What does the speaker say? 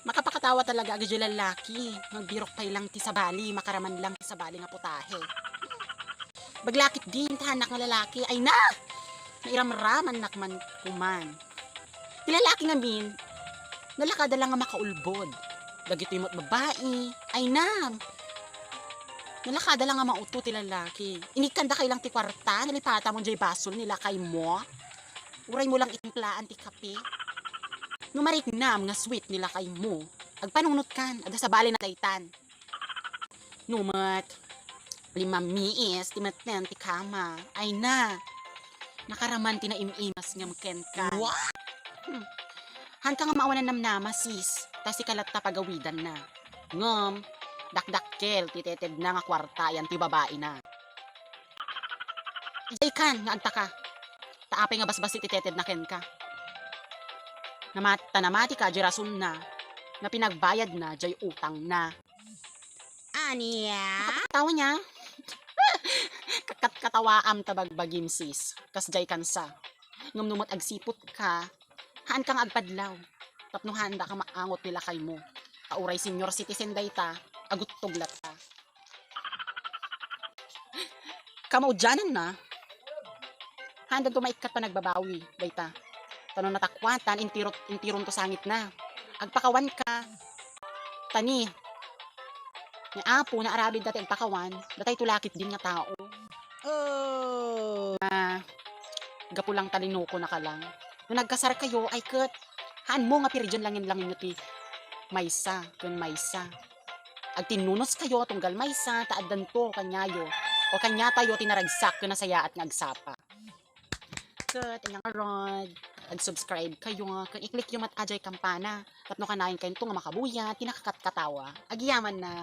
Makapakatawa talaga agad yung lalaki. Magbirok pay lang ti sa bali, makaraman lang ti sa bali nga putahe. Baglakit din tahanak nga lalaki, ay na! Nairamraman nakman kuman. Ti lalaki nga min, nalakada lang nga makaulbod. Dagito yung babae, ay na! Nalakada lang nga mauto ti lalaki. Inikanda kay lang ti kwarta, nalipata mo jay basol nila kay mo. Uray mo lang itimplaan ti kape. Numariknam nga sweet nila kay mo. Agpanunot kan, aga sa bali na daytan. Numat, 5 miis, timaten ti kama. Ay na, nakaraman ti na imimas nga mken ka. What? Han ka nga maawanan namnama sis, tas si kalat ta pagawidan na. Ngam, dakdakkel, titeted na nga kwarta, yan ti babae na. Ijay kan, nga agta ka. Taapay nga basbas ti titeted na ken ka. Namati ka, jay rason na pinagbayad na, jay utang na. Aniya? Katawa niya. Katawaam tabagbagim sis, kas jay kansa. Ngumnumot agsipot ka, haan kang agpadlaw. Tapno handa ka maangot nila kay mo. Kauray senior citizen dayta, agut tuglat ka. Kamaudyanan na. Handa tumaikat pa nagbabawi, dayta. Tanong natakwatan, intiron to sangit na. Agpakawan ka. Tani. Nga apo na arabid dati agpakawan, datay tulakit din nga tao. Oh. Gapulang talinoko na ka lang. Nung nagkasar kayo, ay kat. Haan mo nga piridyan langin nyo ti maysa, kun maysa. Agtinunos kayo, tunggal maysa, taadan to, kanyayo. O kanya tayo tinaragsak, kun nasaya at ngagsapa. Kat, inyang rod. Ag-subscribe kayo nga, kung i-click yung ajay kampana, tapno kanayin kayo ito nga makabuya, tinakakatkatawa, agyaman na.